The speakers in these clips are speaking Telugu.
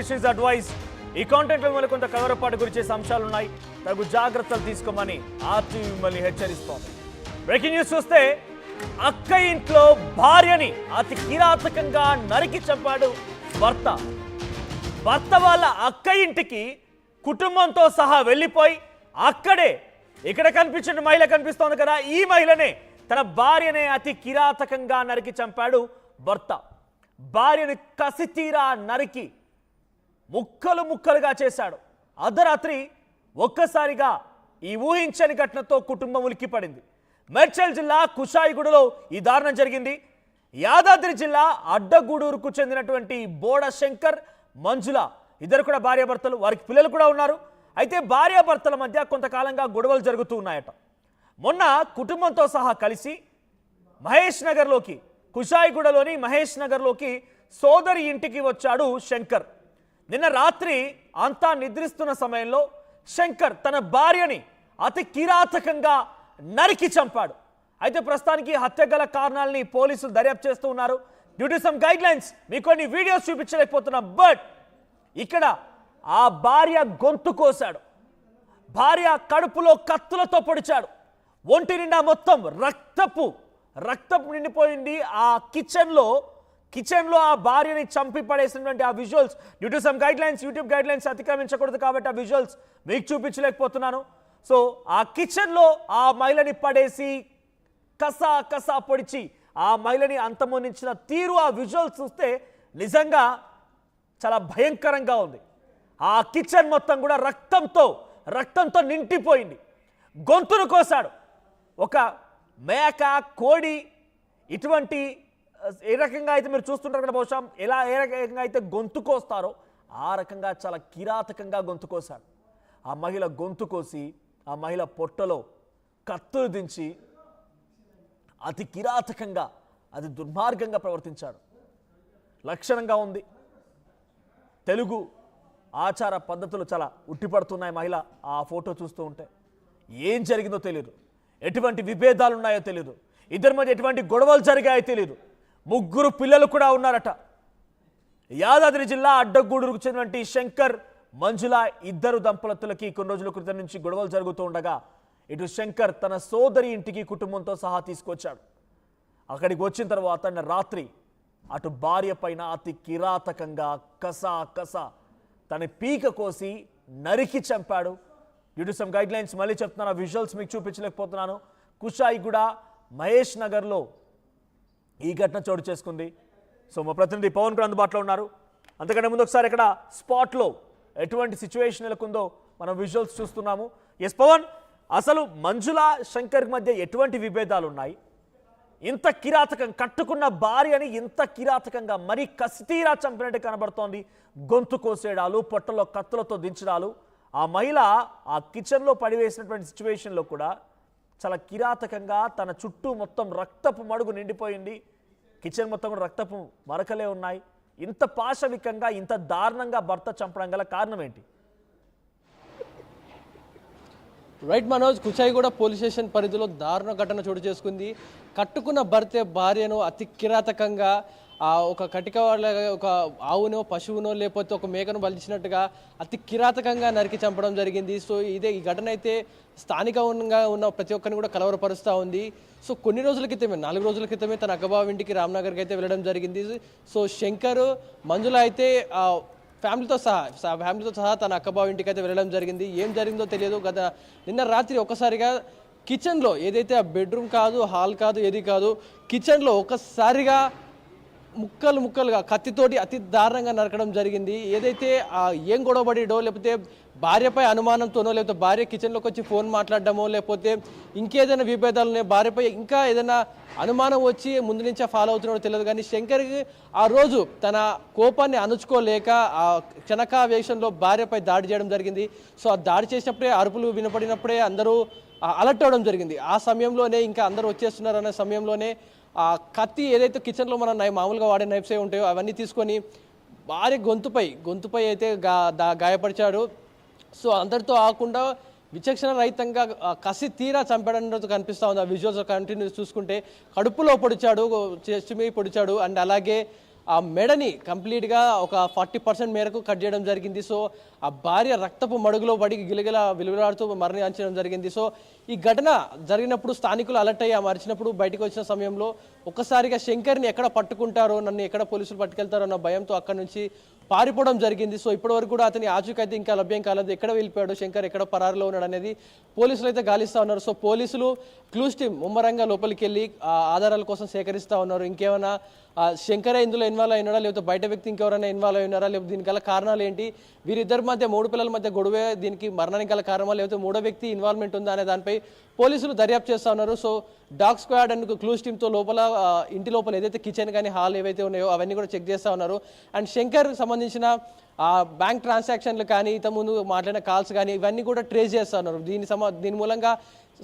Is advised ఈ కాంటెంట్ లో మిమ్మల్ని కొంత కలవరపాటు గురించేసే అంశాలు ఉన్నాయి, తగు జాగ్రత్తలు తీసుకోమని ఆర్టీవీ మిమ్మల్ని హెచ్చరిస్తోంది. బ్రేకింగ్ న్యూస్ చూస్తే అక్క ఇంట్లో భార్యని అతి కిరాతకంగా నరికి చంపాడు భర్త. భర్త వాళ్ళ అక్క ఇంటికి కుటుంబంతో సహా వెళ్ళిపోయి అక్కడే ఇక్కడ కనిపించిన మహిళ కనిపిస్తోంది కదా, ఈ మహిళనే తన భార్యనే అతి కిరాతకంగా నరికి చంపాడు భర్త. భార్యని కసితీరా నరికి ముక్కలు ముక్కలుగా చేశాడు. అర్ధరాత్రి ఒక్కసారిగా ఈ ఊహించని ఘటనతో కుటుంబం ఉలిక్కిపడింది. మేడ్చల్ జిల్లా కుషాయిగూడలో ఈ దారుణం జరిగింది. యాదాద్రి జిల్లా అడ్డగూడూరుకు చెందినటువంటి బోడ శంకర్, మంజుల ఇద్దరు కూడా భార్యాభర్తలు, వారికి పిల్లలు కూడా ఉన్నారు. అయితే భార్యాభర్తల మధ్య కొంతకాలంగా గొడవలు జరుగుతూ ఉన్నాయట. మొన్న కుటుంబంతో సహా కలిసి మహేష్ నగర్లోకి, కుషాయిగూడలోని మహేష్ నగర్లోకి సోదరి ఇంటికి వచ్చాడు శంకర్. నిన్న రాత్రి అంతా నిద్రిస్తున్న సమయంలో శంకర్ తన భార్యని అతి కిరాతకంగా నరికి చంపాడు. అయితే ప్రస్తుతానికి హత్య గల కారణాలని పోలీసులు దర్యాప్తు చేస్తూ ఉన్నారు. Due to some guide lines మీకు కొన్ని వీడియోస్ చూపించలేకపోతున్నాం. బట్ ఇక్కడ ఆ భార్య గొంతు కోశాడు, భార్య కడుపులో కత్తులతో పొడిచాడు, ఒంటి నిండా మొత్తం రక్తపు నిండిపోయింది. ఆ కిచెన్లో ఆ భార్యని చంపి పడేసినటువంటి ఆ visuals due to some guidelines, YouTube guidelines అతిక్రమించకూడదు కాబట్టి ఆ విజువల్స్ మీకు చూపించలేకపోతున్నాను. సో ఆ కిచెన్లో ఆ మహిళని పడేసి కసా పొడిచి ఆ మహిళని అంతమొందించిన తీరు, ఆ విజువల్స్ చూస్తే నిజంగా చాలా భయంకరంగా ఉంది. ఆ కిచెన్ మొత్తం కూడా రక్తంతో నిండిపోయింది. గొంతును కోసాడు. ఒక మేక, కోడి ఇటువంటి ఏ రకంగా అయితే మీరు చూస్తుంటారు కదా, బహుశా ఏ రకంగా అయితే గొంతు కోస్తారో ఆ రకంగా చాలా కిరాతకంగా గొంతు కోసాడు. ఆ మహిళ గొంతు కోసి ఆ మహిళ పొట్టలో కత్తులు దించి అతి కిరాతకంగా, అతి దుర్మార్గంగా ప్రవర్తించాడు. లక్షణంగా ఉంది. తెలుగు ఆచార పద్ధతులు చాలా ఉట్టిపడుతున్నాయి మహిళ ఆ ఫోటో చూస్తూ ఉంటే. ఏం జరిగిందో తెలియదు, ఎటువంటి విభేదాలు ఉన్నాయో తెలియదు, ఇద్దరి మధ్య ఎటువంటి గొడవలు జరిగాయో తెలియదు. 3 పిల్లలు కూడా ఉన్నారట. యాదాద్రి జిల్లా అడ్డగూడూరుకు చెందినటువంటి శంకర్, మంజుల ఇద్దరు దంపతులకి కొన్ని రోజుల క్రితం నుంచి గొడవలు జరుగుతూ ఉండగా ఇటు శంకర్ తన సోదరి ఇంటికి కుటుంబంతో సహా తీసుకొచ్చాడు. అక్కడికి వచ్చిన తర్వాత రాత్రి అటు భార్య పైన అతి కిరాతకంగా కసా తన పీక కోసి నరికి చంపాడు. Due to some guide lines మళ్ళీ చెప్తున్నాను, విజువల్స్ మీకు చూపించలేకపోతున్నాను. కుషాయిగూడ మహేష్ నగర్లో ఈ ఘటన చోటు చేసుకుంది. సో మా ప్రతినిధి పవన్ కూడా అందుబాటులో ఉన్నారు. అంతకంటే ముందు ఒకసారి ఇక్కడ స్పాట్లో ఎటువంటి సిచ్యువేషన్ నెలకొందో మనం విజువల్స్ చూస్తున్నాము. ఎస్ పవన్, అసలు మంజుల శంకర్ మధ్య ఎటువంటి విభేదాలు ఉన్నాయి? ఇంత కిరాతకం, కట్టుకున్న భార్యని ఇంత కిరాతకంగా మరీ కసితీరా చంపినట్టు కనబడుతోంది. గొంతు కోసేడాలు, పొట్టలో కత్తులతో దించడాలు. ఆ మహిళ ఆ కిచెన్లో పడివేసినటువంటి సిచ్యువేషన్లో కూడా చాలా కిరాతకంగా తన చుట్టూ మొత్తం రక్తపు మడుగు నిండిపోయింది. కిచెన్ మొత్తం కూడా రక్తపు మరకలే ఉన్నాయి. ఇంత పాశవికంగా, ఇంత దారుణంగా భర్త చంపడం గల కారణం ఏంటి? Right Manoj, Kushaiguda police station పరిధిలో దారుణ ఘటన చోటు చేసుకుంది. కట్టుకున్న భార్యను అతి కిరాతకంగా ఒక కటిక వాళ్ళ ఒక ఆవునో పశువునో లేకపోతే ఒక మేకను బలిచినట్టుగా అతి కిరాతకంగా నరికి చంపడం జరిగింది. సో ఈ ఘటన అయితే స్థానికంగా ఉన్న ప్రతి ఒక్కరిని కూడా కలవరపరుస్తూ ఉంది. సో కొన్ని రోజుల క్రితమే, 4 రోజుల క్రితమే తన అక్కబావ ఇంటికి రామ్నగర్కి అయితే వెళ్ళడం జరిగింది. సో శంకర్, మంజుల అయితే ఫ్యామిలీతో సహా తన అక్కబావ ఇంటికి అయితే వెళ్ళడం జరిగింది. ఏం జరిగిందో తెలియదు. నిన్న రాత్రి ఒక్కసారిగా కిచెన్లో, ఏదైతే ఆ బెడ్రూమ్ కాదు, హాల్ కాదు, ఏది కాదు, కిచెన్లో ఒక్కసారిగా ముక్కలుగా కత్తితోటి అతి దారుణంగా నరకడం జరిగింది. ఏదైతే ఏం గొడవపడిడో, లేకపోతే భార్యపై అనుమానంతోనో, లేకపోతే భార్య కిచెన్లోకి వచ్చి ఫోన్ మాట్లాడడమో, లేకపోతే ఇంకేదైనా విభేదాలు ఉన్నాయి, భార్యపై ఇంకా ఏదైనా అనుమానం వచ్చి ముందు నుంచే ఫాలో అవుతున్నాడో తెలియదు. కానీ శంకర్కి ఆ రోజు తన కోపాన్ని అణుచుకోలేక ఆ క్షణకావేశంలో భార్యపై దాడి చేయడం జరిగింది. సో ఆ దాడి చేసినప్పుడే, అరుపులు వినపడినప్పుడే అందరూ అలర్ట్ అవ్వడం జరిగింది. ఆ సమయంలోనే ఇంకా అందరూ వచ్చేస్తున్నారు అనే సమయంలోనే ఆ కత్తి, ఏదైతే కిచెన్లో మనం మామూలుగా వాడే నైఫ్స్ ఉంటాయో అవన్నీ తీసుకొని భార్య గొంతుపై అయితే గాయపరిచాడు. సో అందరితో ఆకుండా విచక్షణ రహితంగా కసి తీరా చంపడంతో కనిపిస్తూ ఉంది. ఆ విజువల్స్ కంటిన్యూ చూసుకుంటే కడుపులో పొడిచాడు, చెస్ట్ మీద పొడిచాడు, అండ్ అలాగే ఆ మెడని కంప్లీట్గా ఒక 40% మేరకు కట్ చేయడం జరిగింది. సో ఆ భార్య రక్తపు మడుగులో పడి గిలగిల విలువలాడుతూ మరణించడం జరిగింది. సో ఈ ఘటన జరిగినప్పుడు స్థానికులు అలర్ట్ అయ్యి మరిచినప్పుడు బయటకు వచ్చిన సమయంలో ఒక్కసారిగా శంకర్ని ఎక్కడ పట్టుకుంటారో, నన్ను ఎక్కడ పోలీసులు పట్టుకెళ్తారో అన్న భయంతో అక్కడ నుంచి పారిపోవడం జరిగింది. సో ఇప్పటివరకు కూడా అతని ఆచూకైతే ఇంకా లభ్యం కాలేదు. ఎక్కడ వెళ్ళిపోయాడు శంకర్, ఎక్కడ పరారులో ఉన్నాడు అనేది పోలీసులు అయితే గాలిస్తూ ఉన్నారు. సో పోలీసులు క్లూస్ టీమ్ ముమ్మరంగా లోపలికి వెళ్ళి ఆధారాల కోసం సేకరిస్తూ ఉన్నారు. ఇంకేమైనా శంకరే ఇందులో ఇన్వాల్వ్ అయినాడా, లేకపోతే బయట వ్యక్తి ఇంకెవరైనా ఇన్వాల్వ్ అయినారా, లేకపోతే దీనికి గల కారణాలు ఏంటి, వీరిద్దరి మధ్య 3 పిల్లల మధ్య గొడవే దీనికి మరణానికి గల కారణమా, లేకపోతే మూడో వ్యక్తి ఇన్వాల్వ్మెంట్ ఉందా అనే దానిపై పోలీసులు దర్యాప్తు చేస్తూ ఉన్నారు. So dog squad and clues టీమ్తో లోపల ఇంటి లోపల ఏదైతే కిచెన్ కానీ హాల్ ఏవైతే ఉన్నాయో అవన్నీ కూడా చెక్ చేస్తూ ఉన్నారు. అండ్ శంకర్ సంబంధించిన బ్యాంక్ ట్రాన్సాక్షన్లు కానీ ఇంతకుముందు మాట్లాడిన కాల్స్ కానీ ఇవన్నీ కూడా ట్రేస్ చేస్తూ ఉన్నారు. దీని మూలంగా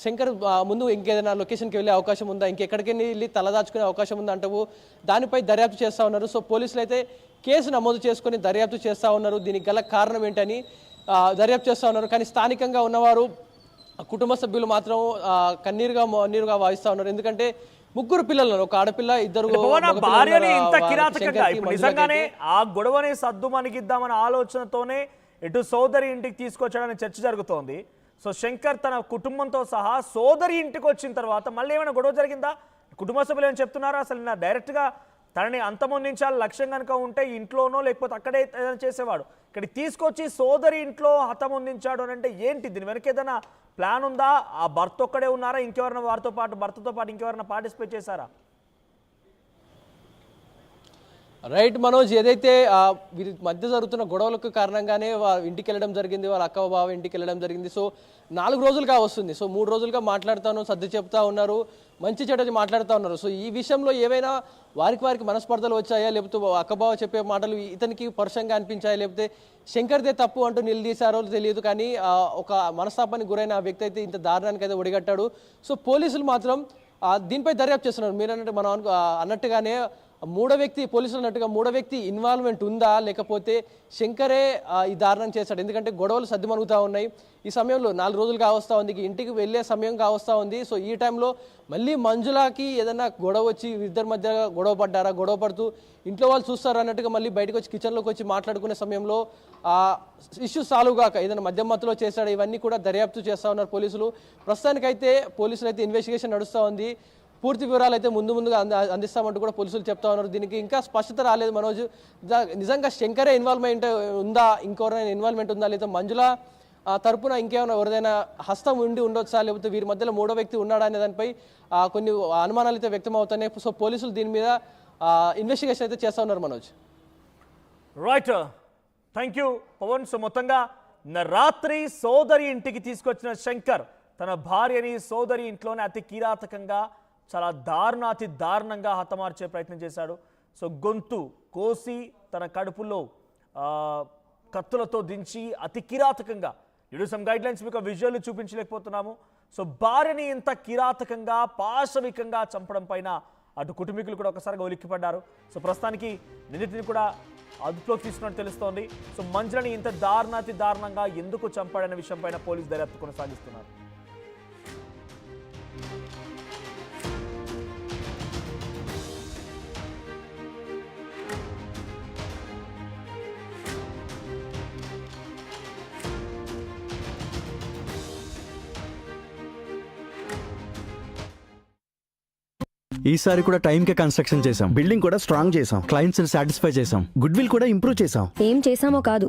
శంకర్ ముందు ఇంకేదైనా లొకేషన్కి వెళ్ళే అవకాశం ఉందా, ఇంకెక్కడికి వెళ్ళి తలదాచుకునే అవకాశం ఉందా అంటూ దానిపై దర్యాప్తు చేస్తూ ఉన్నారు. సో పోలీసులు అయితే కేసు నమోదు చేసుకొని దర్యాప్తు చేస్తూ ఉన్నారు. దీనికి గల కారణం ఏంటని దర్యాప్తు చేస్తూ ఉన్నారు. కానీ స్థానికంగా ఉన్నవారు కుటుంబ సభ్యులు మాత్రం కన్నీరుగా భావిస్తూ ఉన్నారు. ఎందుకంటే 3 పిల్లలు, ఒక ఆడపిల్ల, 2 భార్యని ఇంత కిరాతకంగా ఇప్పుడు నిజంగానే ఆ గొడవని సద్దు మనకిద్దామనే ఆలోచనతోనే ఇటు సోదరి ఇంటికి తీసుకొచ్చాడని చర్చ జరుగుతోంది. సో శంకర్ తన కుటుంబంతో సహా సోదరి ఇంటికి వచ్చిన తర్వాత మళ్ళీ ఏమైనా గొడవ జరిగిందా? కుటుంబ సభ్యులు ఏమైనా చెప్తున్నారా? అసలు నా డైరెక్ట్గా తనని అంతమొందించాలి లక్ష్యం కనుక ఉంటే ఇంట్లోనో లేకపోతే అక్కడే ఏదైనా చేసేవాడు, ఇక్కడికి తీసుకొచ్చి సోదరి ఇంట్లో హతమొందించాడు అని అంటే ఏంటి? దీని వెనక ఏదైనా ప్లాన్ ఉందా? ఆ భర్త ఒక్కడే ఉన్నారా, ఇంకెవరైనా భర్తతో పాటు ఇంకెవరైనా పార్టిసిపేట్ చేశారా? రైట్ మనోజ్, ఏదైతే వీరి మధ్య జరుగుతున్న గొడవలకు కారణంగానే ఇంటికి వెళ్ళడం జరిగింది, వాళ్ళ అక్క బావ ఇంటికి వెళ్ళడం జరిగింది. సో 4 రోజులుగా వస్తుంది. సో 3 రోజులుగా మాట్లాడుతాను, సర్ది చెప్తా ఉన్నారు, మంచి చెడ్డది మాట్లాడుతూ ఉన్నారు. సో ఈ విషయంలో ఏవైనా వారికి మనస్పర్ధలు వచ్చాయా, లేకపోతే అక్కబావ చెప్పే మాటలు ఇతనికి పరుషంగా అనిపించాయా, లేకపోతే శంకర్దే తప్పు అంటూ నిలదీశారో తెలియదు. కానీ ఒక మనస్తాపానికి గురైన ఆ వ్యక్తి అయితే ఇంత దారుణానికి అయితే ఒడిగట్టాడు. సో పోలీసులు మాత్రం దీనిపై దర్యాప్తు చేస్తున్నారు. మీరు అన్నట్టు మనం అన్నట్టుగానే పోలీసులు అన్నట్టుగా మూడో వ్యక్తి ఇన్వాల్వ్మెంట్ ఉందా, లేకపోతే శంకరే ఈ దారుణం చేశాడు? ఎందుకంటే గొడవలు సర్దిమణుగుతూ ఉన్నాయి. ఈ సమయంలో 4 రోజులు కావస్తూ ఉంది, ఇంటికి వెళ్ళే సమయం కావస్తూ ఉంది. సో ఈ టైంలో మళ్ళీ మంజులాకి ఏదైనా గొడవ వచ్చి ఇద్దరి మధ్య గొడవ పడుతూ ఇంట్లో వాళ్ళు చూస్తారు అన్నట్టుగా మళ్ళీ బయటకు వచ్చి కిచెన్లోకి వచ్చి మాట్లాడుకునే సమయంలో ఇష్యూ సాల్వ్ కాక ఏదైనా మద్యం మత్తులో చేశాడు, ఇవన్నీ కూడా దర్యాప్తు చేస్తూ ఉన్నారు పోలీసులు. ప్రస్తుతానికైతే పోలీసులు అయితే ఇన్వెస్టిగేషన్ నడుస్తూ ఉంది. పూర్తి వివరాలు అయితే ముందుగా అందిస్తామంటూ కూడా పోలీసులు చెప్తా ఉన్నారు. దీనికి ఇంకా స్పష్టత రాలేదు మనోజ్. నిజంగా శంకరే ఇన్వాల్వ్మెంట్ ఉందా, ఇంకెవరైనా ఇన్వాల్వ్మెంట్ ఉందా, లేదా మంజుల తరపున ఇంకేమైనా ఎవరిదైనా హస్తం ఉండొచ్చా, లేకపోతే వీరి మధ్యలో మూడో వ్యక్తి ఉన్నాడా అనే దానిపై కొన్ని అనుమానాలు అయితే వ్యక్తం అవుతున్నాయి. సో పోలీసులు దీని మీద ఇన్వెస్టిగేషన్ అయితే చేస్తూ ఉన్నారు Manoj. Right, thank you Pavan. So మొత్తంగా రాత్రి సోదరి ఇంటికి తీసుకొచ్చిన శంకర్ తన భార్యని సోదరి ఇంట్లోనే అతి కిరాతకంగా, చాలా అతి దారుణంగా హతమార్చే ప్రయత్నం చేశాడు. సో గొంతు కోసి తన కడుపులో కత్తులతో దించి అతి కిరాతకంగా, సమ్ గైడ్ లైన్స్ మీకు విజువల్ చూపించలేకపోతున్నాము. సో భార్యని ఇంత కిరాతకంగా పాశవికంగా చంపడం పైన అటు కుటుంబీకులు కూడా ఒకసారిగా ఉలిక్కిపడ్డారు. సో ప్రస్తుతానికి నిందితుని కూడా అదుపులోకి తీసుకున్నట్టు తెలుస్తోంది. సో మంజులని ఇంత అతి దారుణంగా ఎందుకు చంపాడనే విషయం పైన పోలీసు దర్యాప్తు కొనసాగిస్తున్నారు. ఈసారి కూడా టైంకే కన్స్ట్రక్షన్ చేసాం, బిల్డింగ్ కూడా స్ట్రాంగ్ చేసాం, క్లయింట్స్ సాటిస్ఫై చేసాం, గుడ్ విల్ కూడా ఇంప్రూవ్ చేసాం. ఏం చేశామో కాదు,